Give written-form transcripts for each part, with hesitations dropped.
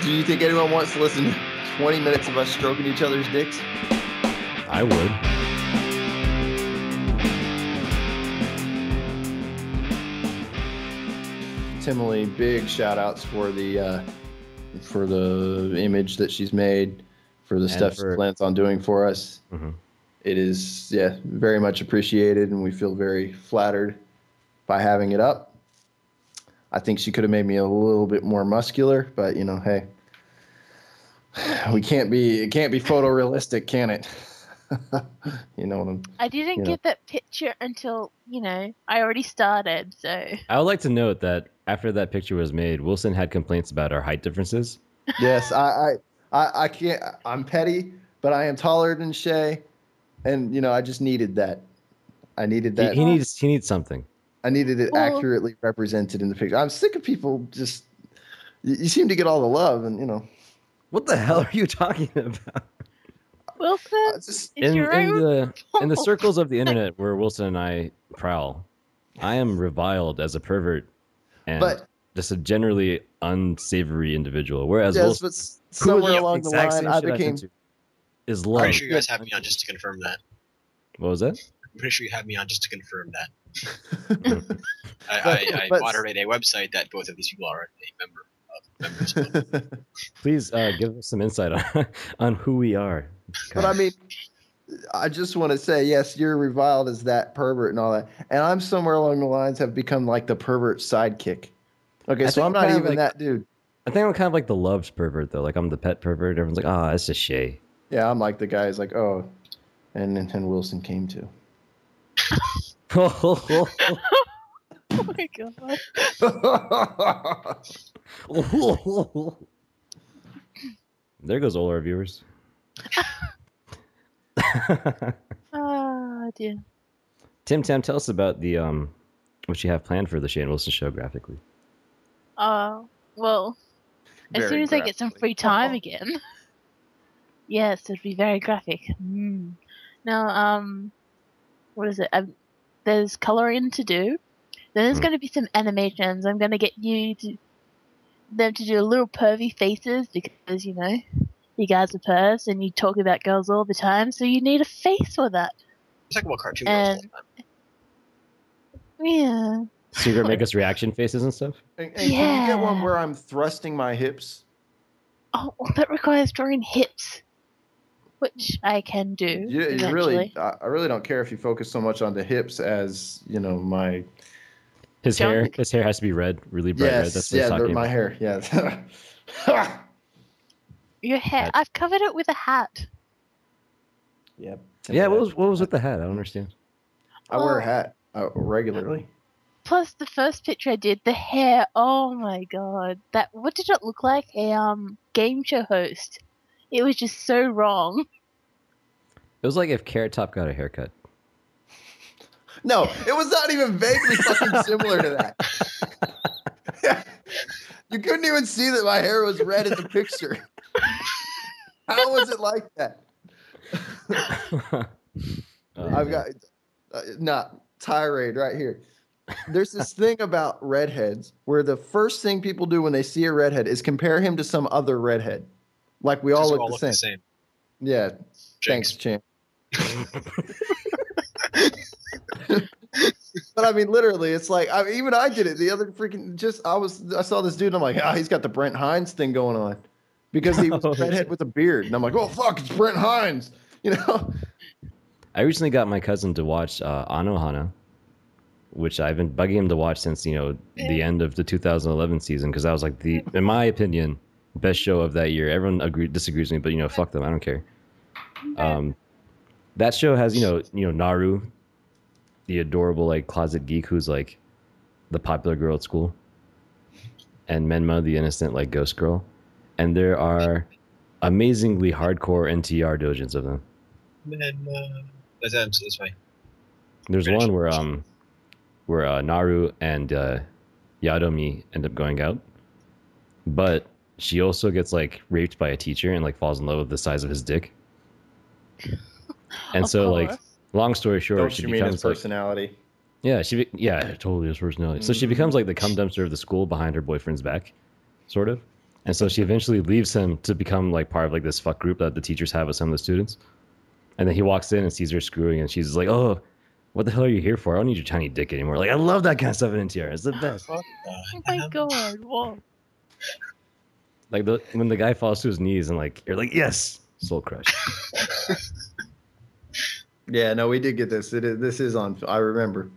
Do you think anyone wants to listen to 20 minutes of us stroking each other's dicks? I would. Timely, big shout outs for the image that she's made, for the stuff she plans on doing for us. Mm-hmm. It is, very much appreciated, and we feel very flattered by having it up. I think she could have made me a little bit more muscular, but hey, it can't be photorealistic, can it? I didn't get that picture until, I already started, so. I would like to note that after that picture was made, Wilson had complaints about our height differences. Yes, I can't, I'm petty, but I am taller than Shay, and, I just needed that. I needed that. He needs something. I needed it accurately represented in the picture. I'm sick of people just, you seem to get all the love, and, What the hell are you talking about? Wilson, in the circles of the internet where Wilson and I prowl, I am reviled as a pervert and just a generally unsavory individual. Whereas Wilson, but somewhere along the line, I became is love. I'm pretty sure you guys have me on just to confirm that. What was that? I'm pretty sure you have me on just to confirm that. I moderate a website that both of these people are a member of. Please give us some insight on who we are. But I mean, I just want to say, yes, you're reviled as that pervert and all that. And I'm somewhere along the lines have become like the pervert sidekick. Okay, so I'm not even that dude. I think I'm kind of like the loves pervert, though. Like I'm the pet pervert. Everyone's like, it's just Shay. Yeah, I'm like the guy who's like, oh, and Wilson came too. Oh my God. There goes all our viewers. Oh dear. Tim Tam, tell us about the what you have planned for the Shane Wilson show graphically. Well, as soon as I get some free time again. Yes, it'd be very graphic. Now, what is it? There's coloring to do. Then there's going to be some animations. I'm going to get them to do little pervy faces because, you guys are pervs and you talk about girls all the time, so you need a face for that. It's like about cartoon girls all the time. Yeah. So you're going to make us reaction faces and stuff? And can you get one where I'm thrusting my hips? Oh, well, that requires drawing hips, which I can do. You really, I really don't care if you focus so much on the hips as, my... His hair has to be red, really bright red. That's what my hair, yeah. Your hair. I've covered it with a hat. Yep. Yeah, what was with the hat? I don't understand. I wear a hat regularly. Plus, the first picture I did, the hair. Oh my God! What did it look like? A game show host. It was just so wrong. It was like if Carrot Top got a haircut. No, it was not even vaguely fucking similar to that. You couldn't even see that my hair was red in the picture. How was it like that? I've got tirade right here. There's this thing about redheads where the first thing people do when they see a redhead is compare him to some other redhead. Like we all look the same. Yeah. Thanks, Champ. But I mean, literally, it's like even I did it. The other freaking I saw this dude. And I'm like, he's got the Brent Hines thing going on because he was a redhead with a beard, and I'm like, oh fuck, it's Brent Hines. I recently got my cousin to watch Anohana, which I've been bugging him to watch since the end of the 2011 season because that was like in my opinion, best show of that year. Everyone disagrees with me, but fuck them, I don't care. That show has Naru, the adorable like closet geek who's like the popular girl at school, and Menma, the innocent like ghost girl, and there are amazingly hardcore NTR dojins of them. Menma, that's fine. There's one where Naru and Yadomi end up going out, but she also gets like raped by a teacher and like falls in love with the size of his dick. And so like long story short, she becomes his personality. Totally his personality. So she becomes like the cum dumpster of the school behind her boyfriend's back, sort of. And so she eventually leaves him to become like part of like this fuck group that the teachers have with some of the students. And then he walks in and sees her screwing, and she's like, "Oh, what the hell are you here for? I don't need your tiny dick anymore." Like, I love that kind of stuff in NTR. It's the best. Oh my god! Whoa. Like when the guy falls to his knees and like you're like, "Yes, soul crush." Yeah, no, we did get this. This is on. I remember.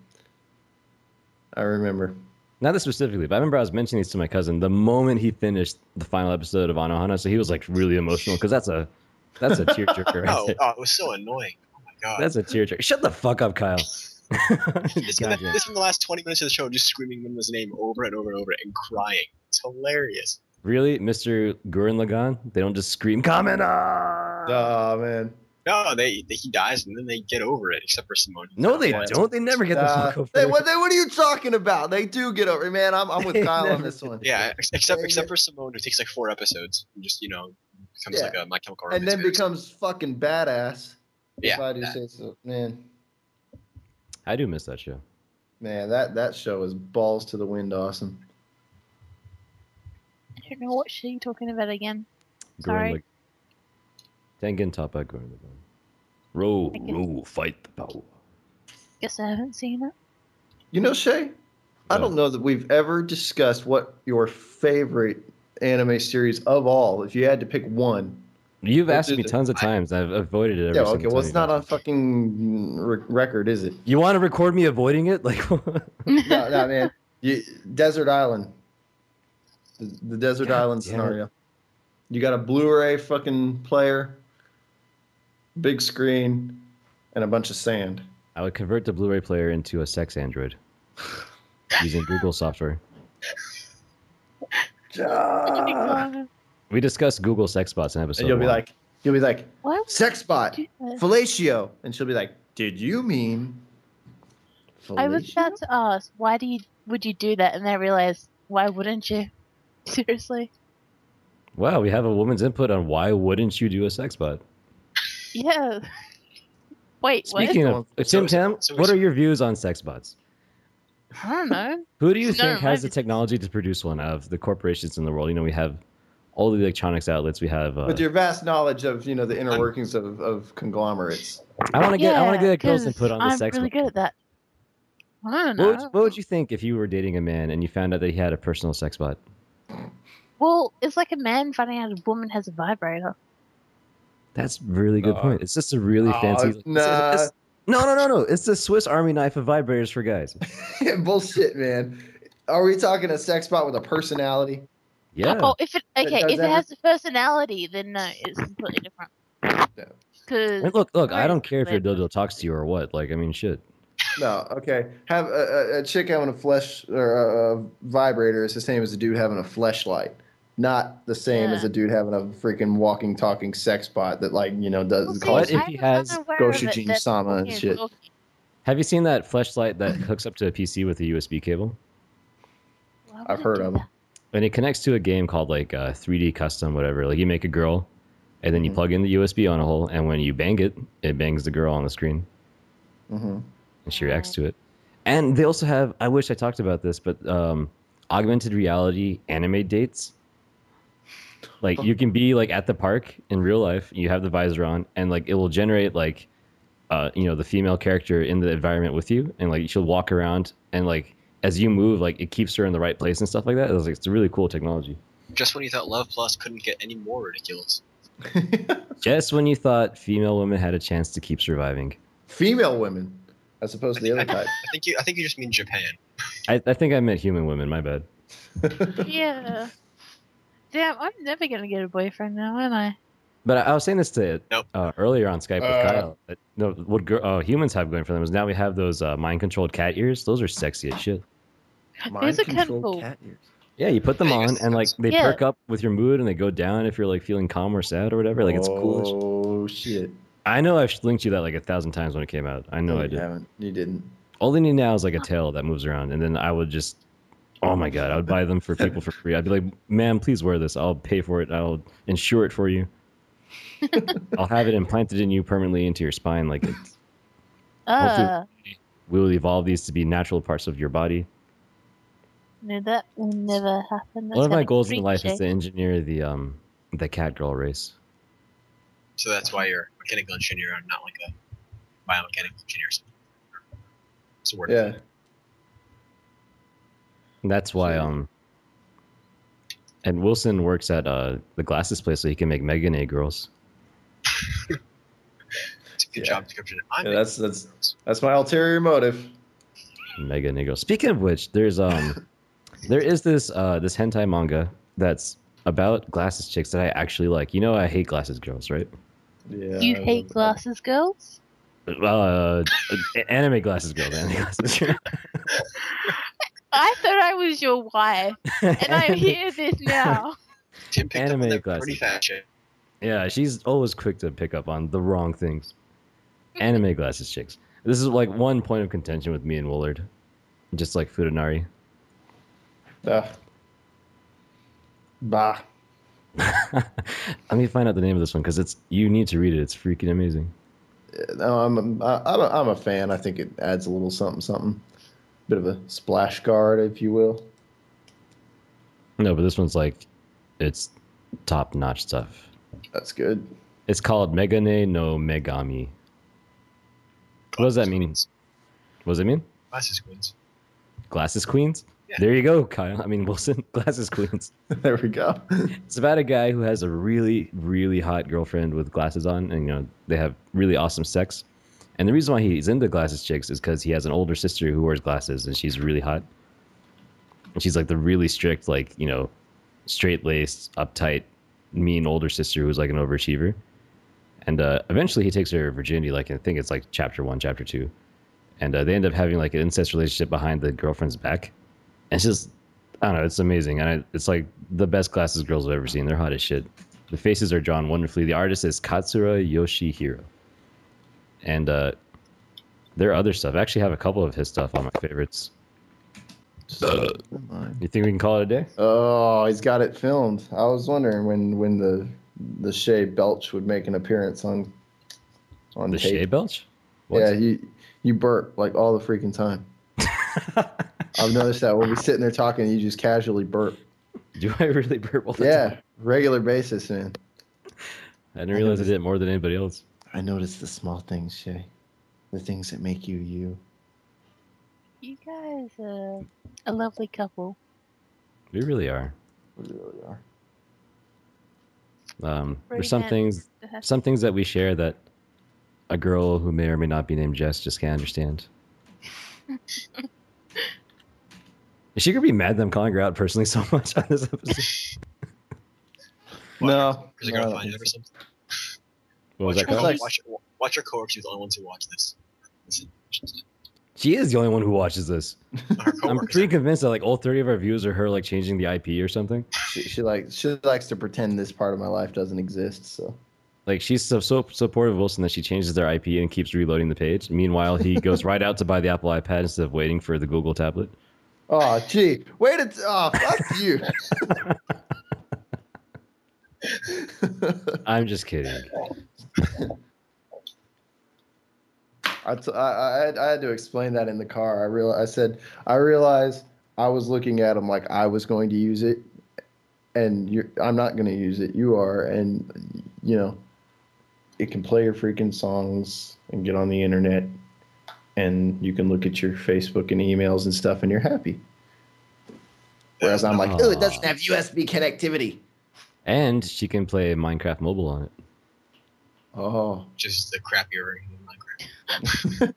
Not this specifically, but I remember I was mentioning these to my cousin the moment he finished the final episode of Anohana. So he was like really emotional because that's a tearjerker. Right Oh, it was so annoying. Oh my god. That's a tearjerker. Shut the fuck up, Kyle. This spent the last 20 minutes of the show just screaming Minma's name over and over and over and crying. It's hilarious. Really, Mr. Gurren Lagann? They don't just scream Kamena! Oh man. No, he dies and then they get over it, except for Simone. No, they don't. They never get the fuck over it. What are you talking about? They do get over it, man. I'm with Kyle on this one. Yeah, except for Simone, who takes like 4 episodes and just becomes like a My Chemical Romance. And then becomes fucking badass. Yeah. If I do say so, man. I do miss that show. Man, that show is balls to the wind awesome. I don't know what show you're talking about again. Sorry. Tengen Toppa Gurren Lagann. Row, fight the power. Guess I haven't seen it. You know, Shay, I don't know that we've ever discussed what your favorite anime series of all, if you had to pick one. You've asked me tons of times. I've avoided it every single time. Well, it's not on fucking record, is it? You want to record me avoiding it? Like, no, man. Desert Island. The Desert Island scenario. You got a Blu-ray fucking player, big screen, and a bunch of sand. I would convert the Blu-ray player into a sex android using Google software. We discussed Google sex bots in episode. And you'll be like, what? Sex bot, fellatio, and she'll be like, did you mean fellatio? I was about to ask, would you do that? And then I realized, why wouldn't you? Seriously. Wow, we have a woman's input on why wouldn't you do a sex bot? Yeah. Wait, Speaking of Tim, what are your views on sex bots? I don't know. Who do you think has the technology to produce one out of the corporations in the world? We have all the electronics outlets. We have with your vast knowledge of the inner workings of conglomerates. I want to get a girl's input on the sex. I'm really good at that. I don't know. What would you think if you were dating a man and you found out that he had a personal sex bot? Well, it's like a man finding out a woman has a vibrator. That's a really good point. It's just a really fancy. No. It's the Swiss Army knife of vibrators for guys. Bullshit, man. Are we talking a sex bot with a personality? Yeah. Oh, if it has a personality, then no, it's completely different. No. Look. I don't care if your dildo talks to you or what. Shit. No, okay. Have a chick having a flesh or a vibrator is the same as a dude having a fleshlight. Not the same as a dude having a freaking walking, talking sex bot that does. What if he has Goshujin Sama and shit? Have you seen that fleshlight that hooks up to a PC with a USB cable? I've heard of them. And it connects to a game called 3D Custom, whatever. Like you make a girl, and then you plug in the USB on a hole, and when you bang it, it bangs the girl on the screen. Mm-hmm. And she reacts to it. And they also have, I wish I talked about this, but augmented reality anime dates. You can be at the park in real life, you have the visor on, and it will generate the female character in the environment with you, and she'll walk around, and as you move, it keeps her in the right place and stuff like that. It's a really cool technology. Just when you thought Love Plus couldn't get any more ridiculous. Just when you thought female women had a chance to keep surviving. Female women, as opposed to the other type. I think you just mean Japan. I think I meant human women. My bad. Yeah. Damn, I'm never gonna get a boyfriend now, am I? But I was saying this to earlier on Skype with Kyle. What humans have going for them is now we have those mind-controlled cat ears. Those are sexy as shit. Mind-controlled cat ears. Yeah, you put them on, and they perk up with your mood, and they go down if you're feeling calm or sad or whatever. It's cool. Oh shit! I know I've linked you that 1,000 times when it came out. I know I did. You didn't. All they need now is a tail that moves around, and then I would just. Oh my god, I would buy them for people for free. I'd be like, ma'am, please wear this. I'll pay for it. I'll insure it for you. I'll have it implanted in you permanently into your spine. Hopefully we'll evolve these to be natural parts of your body. No, that will never happen. One of my goals in life is to engineer the cat girl race. So that's why you're a mechanical engineer and not like a biomechanical engineer. It's a word. Yeah. And that's why and Wilson works at the glasses place so he can make Megane girls. It's a good job description. Yeah, that's my ulterior motive. Megane girls. Speaking of which, there is this hentai manga that's about glasses chicks that I actually like. You know, I hate glasses girls, right? Yeah. You hate glasses girls? Anime glasses girls. Anime glasses girls. I thought I was your wife, and I hear this now. Tim picked Anime up on that glasses. pretty fast. Yeah, she's always quick to pick up on the wrong things. Anime glasses chicks. This is like one point of contention with me and Woolard. Just like Futanari. Bah. Let me find out the name of this one because you need to read it. It's freaking amazing. No, I'm a fan. I think it adds a little something. Bit of a splash guard, if you will. No, but this one's like, it's top-notch stuff. That's good. It's called Megane no Megami. What does that mean? What does it mean? Glasses queens. Glasses queens? Yeah. There you go, Kyle. I mean, Wilson. Glasses queens. There we go. It's about a guy who has a really, really hot girlfriend with glasses on, and they have really awesome sex. And the reason why he's into glasses chicks is because he has an older sister who wears glasses, and she's really hot. And she's like the really strict, like straight-laced, uptight, mean older sister who's like an overachiever. And eventually he takes her virginity, like I think it's like chapter 1, chapter 2. And they end up having like an incest relationship behind the girlfriend's back. And it's just, I don't know, it's amazing. And it's like the best glasses girls I've ever seen. They're hot as shit. The faces are drawn wonderfully. The artist is Katsura Yoshihiro. And there are other stuff. I actually have a couple of his stuff on my favorites. You think we can call it a day? Oh, he's got it filmed. I was wondering when the Shea Belch would make an appearance on the tape. Shea Belch? What? Yeah, you burp like all the freaking time. I've noticed that when we're sitting there talking, you just casually burp. Do I really burp all the Yeah, time? regular basis, man. I didn't realize I did it more than anybody else. I notice the small things, Shay. The things that make you you. You guys are a lovely couple. We really are. We really are. There's some things that we share that a girl who may or may not be named Jess just can't understand. Is she gonna be mad that I'm calling her out personally so much on this episode? No. Is it gonna find it or something? What was that called? Watch your coworkers be the only ones who watch this. Listen. She is the only one who watches this. Her I'm coworkers. pretty convinced that like all 30 of our views are her like changing the IP or something. She likes to pretend this part of my life doesn't exist. So Like she's so supportive of Wilson that she changes their IP and keeps reloading the page. Meanwhile, he goes right out to buy the Apple iPad instead of waiting for the Google tablet. oh gee, fuck you. I'm just kidding. I had to explain that in the car. I realized I was looking at him like I was going to use it, and I'm not going to use it. You are, and it can play your freaking songs and get on the internet, and you can look at your Facebook and emails and stuff, and you're happy. Whereas I'm like, oh, it doesn't have USB connectivity. And she can play Minecraft Mobile on it. Oh, Just the crappier version of Minecraft.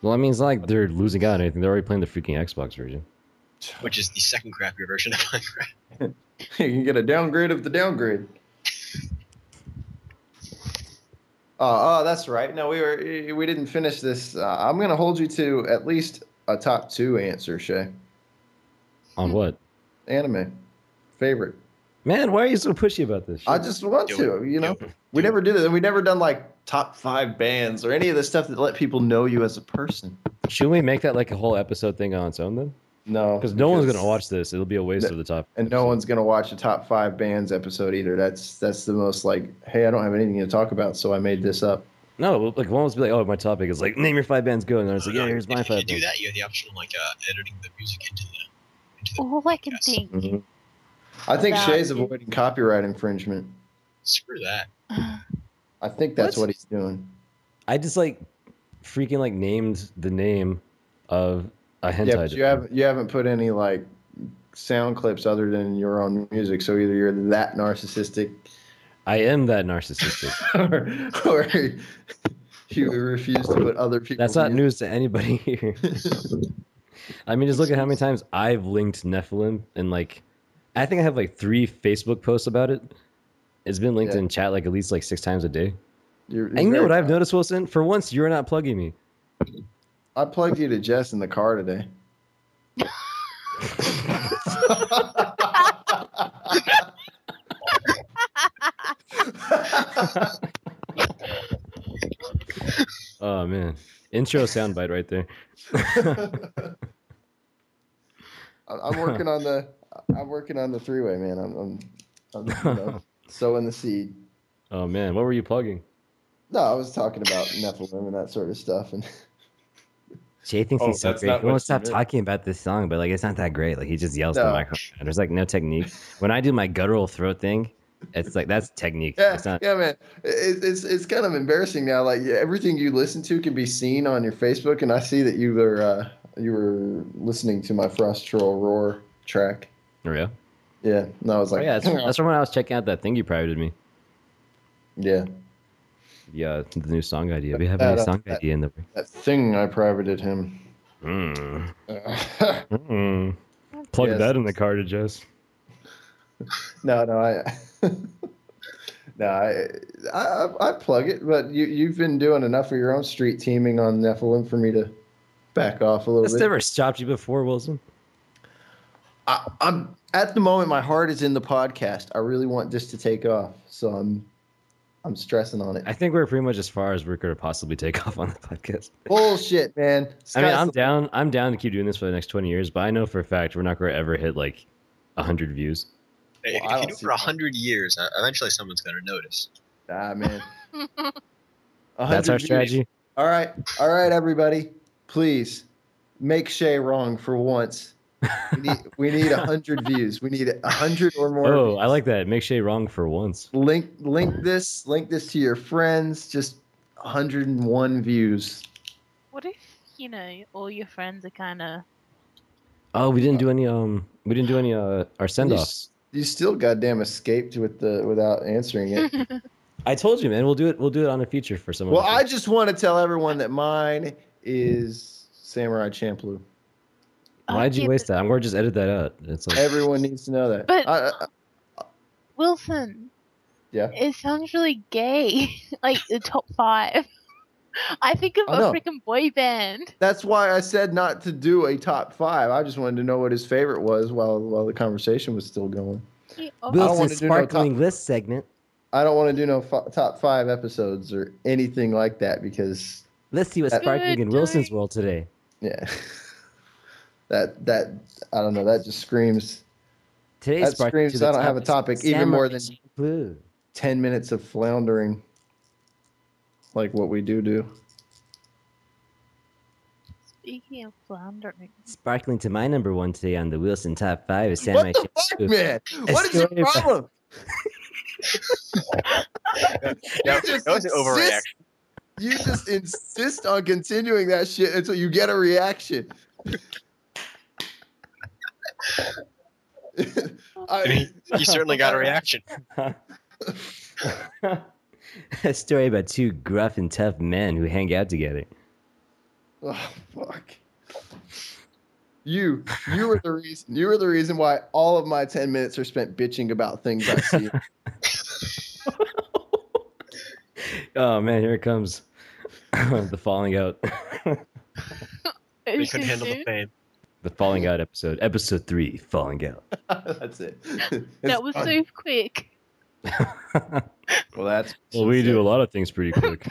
Well, I mean, it's not like they're losing out on anything. They're already playing the freaking Xbox version. Which is the second crappier version of Minecraft. you can get a downgrade of the downgrade. Oh, that's right. No, we didn't finish this. I'm gonna hold you to at least a top 2 answer, Shay. On what? Anime favorite. Man, why are you so pushy about this shit? I just want to. We never did it. We never done like top 5 bands or any of the stuff that let people know you as a person. Should we make that like a whole episode thing on its own then? No, because no one's gonna watch this. It'll be a waste of the top. And no one's gonna watch a top 5 bands episode either. That's the most like, hey, I don't have anything to talk about, so I made this up. No, like one was be like, oh, my topic is like name your 5 bands go, and then it's like, yeah, here's my 5 bands. If you do that, you have the option of like editing the music into the All I can think. Mm-hmm. I think Shay's avoiding copyright infringement. Screw that. I think that's what he's doing. I just like freaking like named the name of a hentai. Yeah, but you haven't put any like sound clips other than your own music, so either you're that narcissistic. I am that narcissistic. or you refuse to put other people. That's not news to anybody here. I mean, just look at how many times I've linked Nephilim, and like, I think I have like 3 Facebook posts about it. It's been linked in chat like at least like 6 times a day. And you know what I've noticed, Wilson? For once, you're not plugging me. I plugged you to Jess in the car today. Oh man, intro soundbite right there. I'm working on the 3-way, man. I'm sowing the seed. Oh man, what were you plugging? No, I was talking about Nephilim and that sort of stuff. And Jay thinks he's so great. He won't stop talking about this song, but like it's not that great. Like he just yells to the microphone. There's like no technique. When I do my guttural throat thing, it's like that's technique. Yeah, it's not... yeah, man. It's kind of embarrassing now. Like everything you listen to can be seen on your Facebook, and I see that you were listening to my Frost Troll Roar track. Oh yeah. Yeah, and I was like, that's from when I was checking out that thing you privated me. Yeah. Yeah, the new song idea. We have a new song idea in the. That thing I privated him. Plug that in the car to Jess. No, I plug it, but you've been doing enough of your own street teaming on Nephilim for me to back off a little bit. That's never stopped you before, Wilson. I'm at the moment. My heart is in the podcast. I really want this to take off, so I'm stressing on it. I think we're pretty much as far as we could possibly take off on the podcast. Bullshit, man. I mean, I'm down to keep doing this for the next 20 years, but I know for a fact we're not going to ever hit like 100 views. If you do it for 100 years, eventually someone's going to notice. Ah, man. That's our strategy. Views. All right, everybody. Please make Shay wrong for once. We need 100 views. We need 100 or more. Oh, views. I like that. Make Shay wrong for once. Link this to your friends. Just 101 views. What if all your friends are kind of? Oh, we didn't do any our send offs. You still goddamn escaped without answering it. I told you, man. We'll do it on a feature for someone. Well, I just want to tell everyone that mine is Samurai Champloo. Why'd you waste that? I'm going to just edit that out. It's like everyone needs to know that. But Wilson, yeah, it sounds really gay. Like the top 5. I think of a freaking boy band. That's why I said not to do a top 5. I just wanted to know what his favorite was while the conversation was still going. Wilson's sparkling list segment. I don't want to do no top 5 episodes or anything like that because let's see what's sparkling in Wilson's world today. Yeah. That I don't know. That just screams. Today's that screams. I don't have a topic. Even more than 10 minutes of floundering, like what we do. Speaking of floundering, sparkling to my number 1 today on the Wilson Top 5 is Samurai Champloo. What the fuck, man? What is your problem? That was an overreaction. You just insist on continuing that shit until you get a reaction. You certainly got a reaction. A story about 2 gruff and tough men who hang out together. Oh fuck! You were the reason. You were the reason why all of my 10 minutes are spent bitching about things I see. Oh man, here it comes. The falling out. We couldn't handle the fame. The falling out episode 3, falling out. That's it. That was so quick. Well, we do a lot of things pretty quick.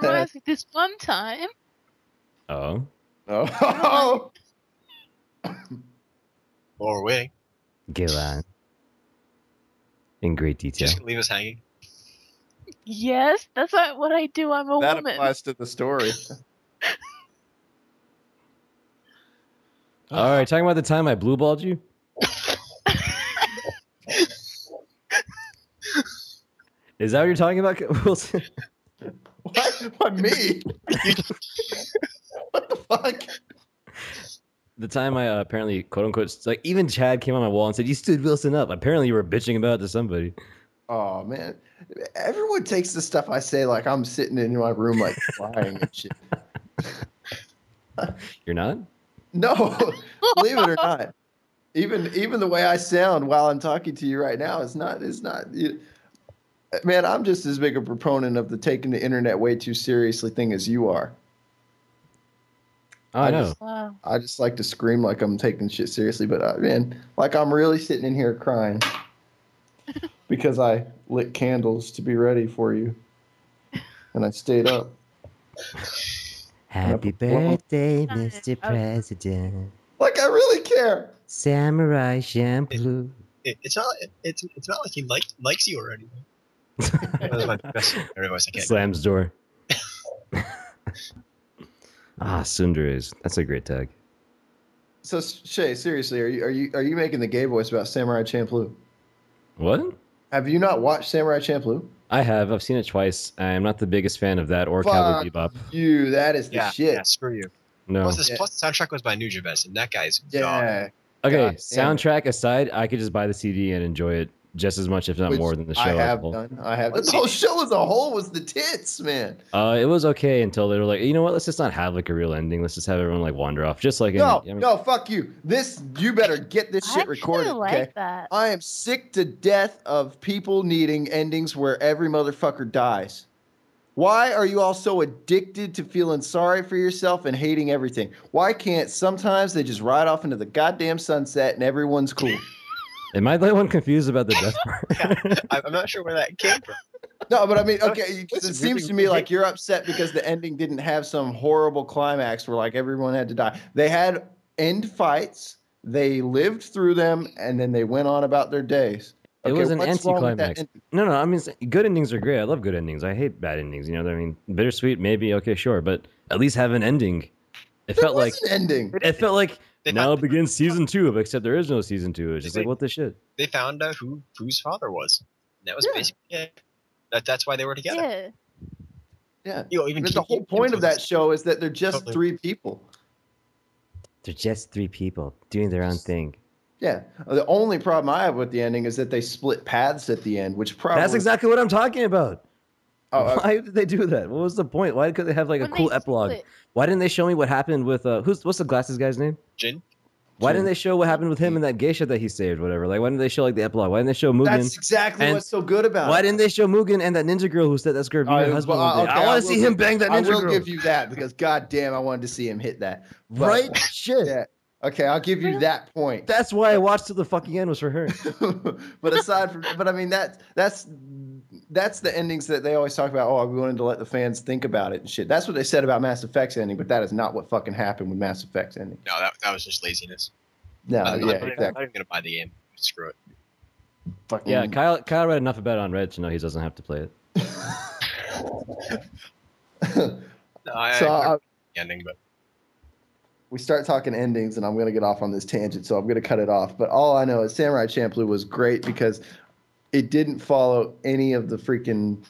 Reminds me this one time. Oh. Or way. Go on. In great detail. Just leave us hanging. Yes, that's not what I do. I'm a That woman. applies to the story. All right, talking about the time I blue balled you. Is that what you're talking about, Wilson? What me? What the fuck? The time I apparently, quote unquote, like even Chad came on my wall and said, "You stood Wilson up." Apparently, you were bitching about it to somebody. Oh man, everyone takes the stuff I say like I'm sitting in my room like crying and shit. You're not? No, believe it or not, even the way I sound while I'm talking to you right now is not. Man, I'm just as big a proponent of the taking the internet way too seriously thing as you are. Oh, I know. I just like to scream like I'm taking shit seriously, but man, like I'm really sitting in here crying because I lit candles to be ready for you, and I stayed up. Happy birthday, Mr. President. Like I really care. Samurai shampoo. It's not like he likes you or anything. That was my best voice. I can't. Slams door. Sundays. That's a great tag. So Shay, seriously, are you making the gay voice about Samurai Champloo? What? Have you not watched Samurai Champloo? I have. I've seen it twice. I am not the biggest fan of that or Cowboy Bebop. You, that is the shit. Yeah, screw you. No. Plus the soundtrack was by Nujabes, and that guy's yeah. Okay, soundtrack aside, I could just buy the CD and enjoy it just as much, if not more, than the show. I have done. I have. The whole show as a whole was the tits, man. It was okay until they were like, you know what? Let's just not have like a real ending. Let's just have everyone like wander off, just like no, fuck you. You better get this shit recorded. Like okay, that. I am sick to death of people needing endings where every motherfucker dies. Why are you all so addicted to feeling sorry for yourself and hating everything? Why can't sometimes they just ride off into the goddamn sunset and everyone's cool? Am I the only one confused about the death part? Yeah, I'm not sure where that came from. No, but I mean, okay, it seems to me like you're upset because the ending didn't have some horrible climax where like everyone had to die. They had end fights, they lived through them, and then they went on about their days. It was an anticlimax. No, I mean, good endings are great. I love good endings. I hate bad endings. You know what I mean? Bittersweet, maybe. Okay, sure. But at least have an ending. It felt like an ending. It felt like now begins season 2, except there is no season 2. It's just like, what the shit? They found out whose father was. And that was basically it. That's why they were together. Yeah. Even the whole point of that show is that they're just three people. They're just three people doing their own thing. Yeah. The only problem I have with the ending is that they split paths at the end, which probably... That's exactly what I'm talking about. Why did they do that? What was the point? Why couldn't they have like a cool epilogue? Why didn't they show me what happened with... what's the glasses guy's name? Jin. Why didn't they show what happened with him and that geisha that he saved, whatever? Like, why didn't they show like the epilogue? Why didn't they show Mugen? That's exactly what's so good about it. Why didn't they show Mugen and that ninja girl who said that's going to be my husband one day? I want to see him bang that ninja girl. I will give you that because goddamn, I wanted to see him hit that. Right? Shit. Yeah. Okay, I'll give you that point. That's why I watched till the fucking end was for her. But aside from, I mean that's the endings that they always talk about. Oh, we wanted to let the fans think about it and shit. That's what they said about Mass Effect's ending, but that is not what fucking happened with Mass Effect's ending. No, that was just laziness. No, exactly. I'm not even gonna buy the game. Screw it. Fucking yeah, Kyle read enough about it on Reddit to know he doesn't have to play it. No, I ending, but. We start talking endings, and I'm going to get off on this tangent, so I'm going to cut it off. But all I know is Samurai Champloo was great because it didn't follow any of the freaking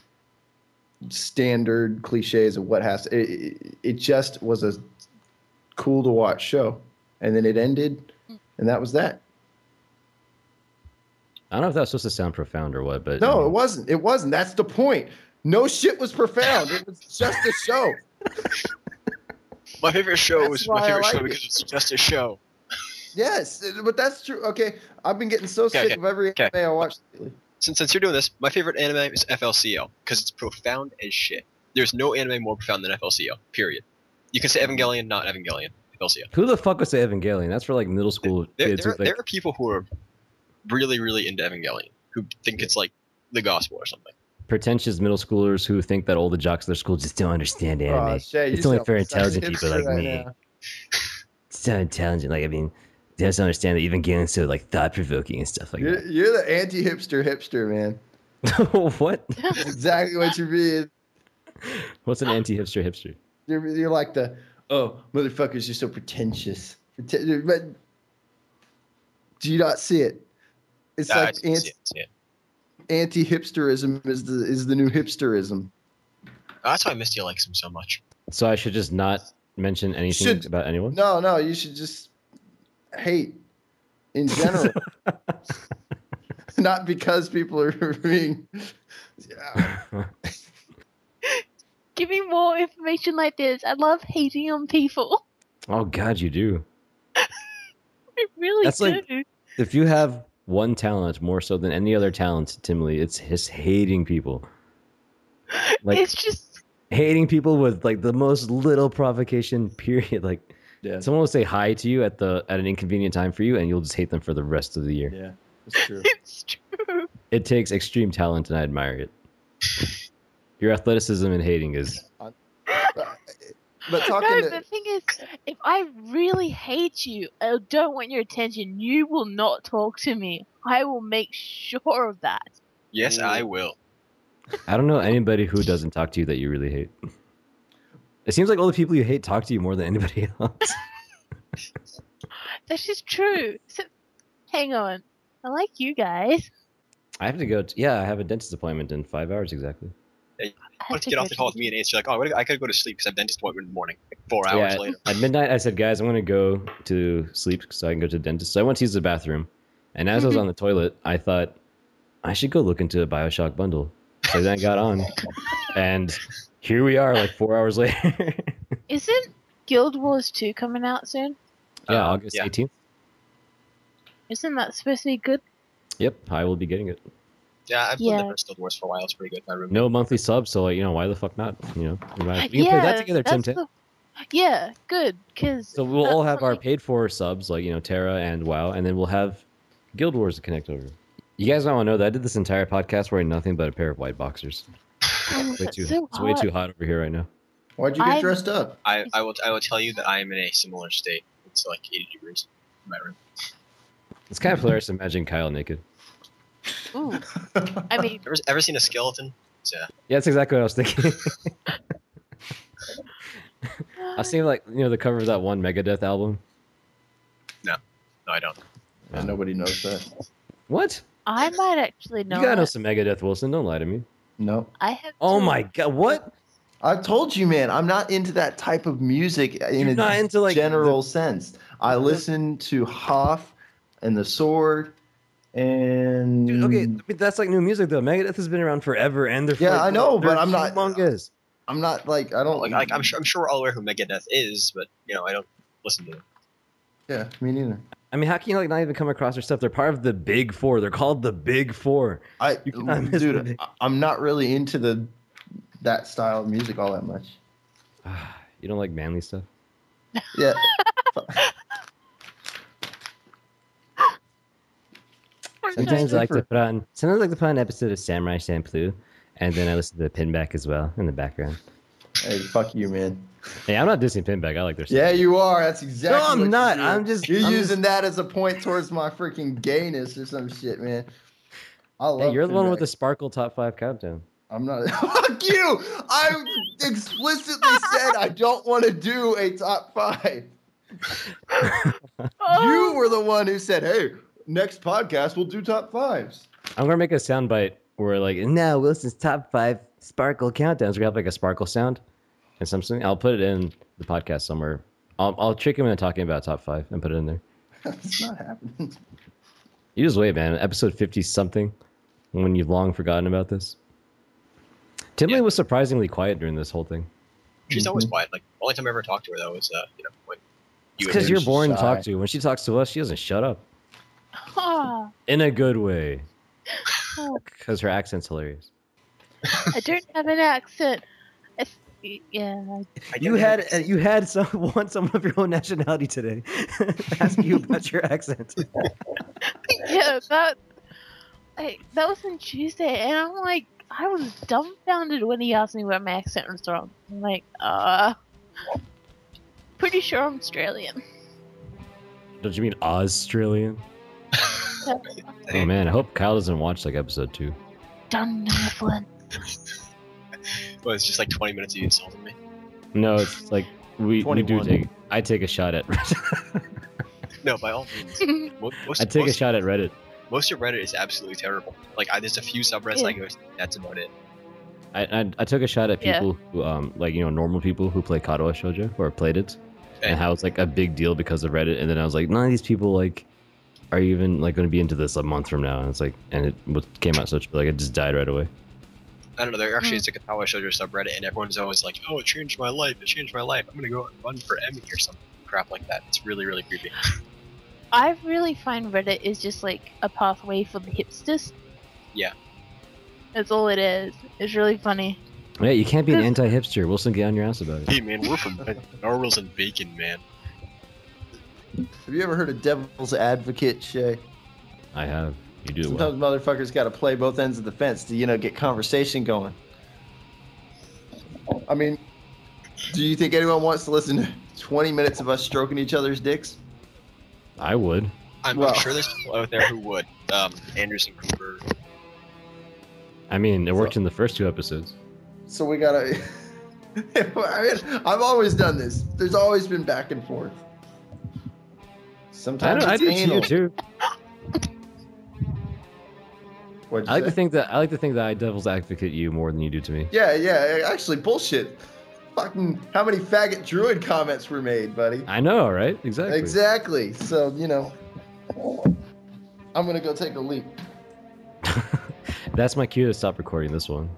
standard cliches of what has to. It just was a cool to watch show, and then it ended, and that was that. I don't know if that was supposed to sound profound or what, but no, it wasn't. It wasn't. That's the point. No shit was profound. It was just a show. My favorite show was my favorite show because it's just a show. Yes, but that's true. Okay, I've been getting so sick of every anime I watched lately. Since you're doing this, my favorite anime is FLCL because it's profound as shit. There's no anime more profound than FLCL. Period. You can say Evangelion, not Evangelion. FLCL. Who the fuck would say Evangelion? That's for like middle school kids. There are people who are really, really into Evangelion who think it's like the gospel or something. Pretentious middle schoolers who think that all the jocks at their school just don't understand anime. Shay, it's only for intelligent people like me. It's so intelligent. Like, I mean, they don't understand that Evangelion's so like thought provoking and stuff like that. You're the anti-hipster, man. What? That's exactly what you're being. What's an anti-hipster hipster? You're like the, oh, motherfuckers, you're so pretentious. But do you not see it? It's like anti-hipsterism is the new hipsterism. That's why Misty likes him so much. So I should just not mention anything about anyone? No, you should just hate in general. Not because people are being... Yeah. Give me more information like this. I love hating on people. Oh, God, you do. I really do. Like, if you have one talent more so than any other talent, Timely, it's his hating people. Like, it's just... hating people with, like, the most little provocation, period. Like, someone will say hi to you at an inconvenient time for you, and you'll just hate them for the rest of the year. Yeah, it's true. It's true. It takes extreme talent, and I admire it. Your athleticism and hating is... But the thing is, if I really hate you or don't want your attention, you will not talk to me. I will make sure of that. Yes, I will. I don't know anybody who doesn't talk to you that you really hate. It seems like all the people you hate talk to you more than anybody else. That's just true. So, hang on. I like you guys. I have to go. I have a dentist appointment in 5 hours exactly. Yeah, you want to get off the call with me and Ace. You're like, oh, I gotta go to sleep because I have a dentist appointment in the morning. Like 4 hours later. At midnight, I said, guys, I'm going to go to sleep so I can go to the dentist. So I went to use the bathroom. And as I was on the toilet, I thought, I should go look into a Bioshock bundle. So then I got on. And here we are, like 4 hours later. Isn't Guild Wars 2 coming out soon? Yeah, August 18th. Isn't that supposed to be good? Yep, I will be getting it. Yeah, I've played the first Guild Wars for a while. It's pretty good. I remember. No monthly subs, so why the fuck not? We can play that together, Tim. Yeah, good. So we'll all have our paid for subs, like Terra and WoW, and then we'll have Guild Wars to connect over. You guys don't want to know that I did this entire podcast wearing nothing but a pair of white boxers. It's way too hot over here right now. Why'd you get dressed up? I will tell you that I am in a similar state. It's like 80 degrees in my room. It's kind of hilarious to imagine Kyle naked. Ooh. I mean, ever seen a skeleton? Yeah, that's exactly what I was thinking. I was thinking the cover of that one Megadeth album. No, I don't. And nobody knows that. What? I might actually know. You gotta know some Megadeth, Wilson. Don't lie to me. No. I have. Oh my god! What? I told you, man. I'm not into that type of music in a general sense. I listen to Hoff and The Sword. And dude, okay, that's like new music though. Megadeth has been around forever, and I know, but I'm not humongous. I'm not like I don't like. I'm sure we're all aware who Megadeth is, but I don't listen to it. Yeah, me neither. I mean, how can you not even come across their stuff? They're part of the Big Four. They're called the Big Four. I'm not really into that style of music all that much. You don't like manly stuff? Yeah. Sometimes I like to put on an episode of Samurai Champloo, and then I listen to Pinback as well in the background. Hey, fuck you, man. Hey, I'm not dissing Pinback. I like their stuff. Yeah, you are. That's exactly. No, I'm not. You're using that as a point towards my freaking gayness or some shit, man. I love. Hey, you're the one with the Sparkle Top 5 countdown. I'm not. Fuck you! I explicitly said I don't want to do a top 5. You were the one who said, "Hey, next podcast we'll do top 5s." I'm gonna make a soundbite where now Wilson's top 5 Sparkle countdowns. We have like a Sparkle sound and something. I'll put it in the podcast somewhere. I'll trick him into talking about top 5 and put it in there. It's not happening. You just wait, man. Episode 50 something, when you've long forgotten about this. Timley was surprisingly quiet during this whole thing. She's always quiet. Like, the only time I ever talked to her, though, was, when you... Because you're boring to talk to. When she talks to us, she doesn't shut up. In a good way. Because her accent's hilarious. I don't have an accent. You had someone of your own nationality today ask you about your accent. Yeah, that was on Tuesday, and I'm like, I was dumbfounded when he asked me where my accent was from. I'm like, pretty sure I'm Australian. Don't you mean Australian? Oh man, I hope Kyle doesn't watch episode 2. done, Mifflin. Well, it's just like 20 minutes of you insulting me. No, it's like we do I take a shot at Reddit. No, by all means. I take a shot at Reddit. Most of Reddit is absolutely terrible. Like, there's a few subreddits I go, that's about it. I took a shot at people who like normal people who play Kadoa Shoujo or played it, and how it's like a big deal because of Reddit. And then I was like, none of these people like are even like going to be into this a month from now. And it's like, and it came out such like it just died right away. I don't know. There actually is like a Kadoa Shoujo subreddit, and everyone's always like, "Oh, it changed my life! It changed my life! I'm gonna go and run for Emmy or some crap like that." It's really, really creepy. I really find Reddit is just like a pathway for the hipsters. Yeah. That's all it is. It's really funny. Yeah, you can't be an anti-hipster. Wilson, get on your ass about it. Hey man, we're from Narwhals and Bacon, man. Have you ever heard of Devil's Advocate, Shay? I have. You do. Sometimes motherfuckers got to play both ends of the fence to get conversation going. I mean, do you think anyone wants to listen to 20 minutes of us stroking each other's dicks? I would. I'm sure there's people out there who would. Anderson Cooper. I mean, it worked in the first 2 episodes. So we gotta. I've always done this. There's always been back and forth. Sometimes I it's do anal. too. I like to think that I devil's advocate you more than you do to me. Yeah. Actually, bullshit. Fucking, how many faggot druid comments were made, buddy? I know, right? Exactly. So I'm gonna go take a leak. That's my cue to stop recording this one.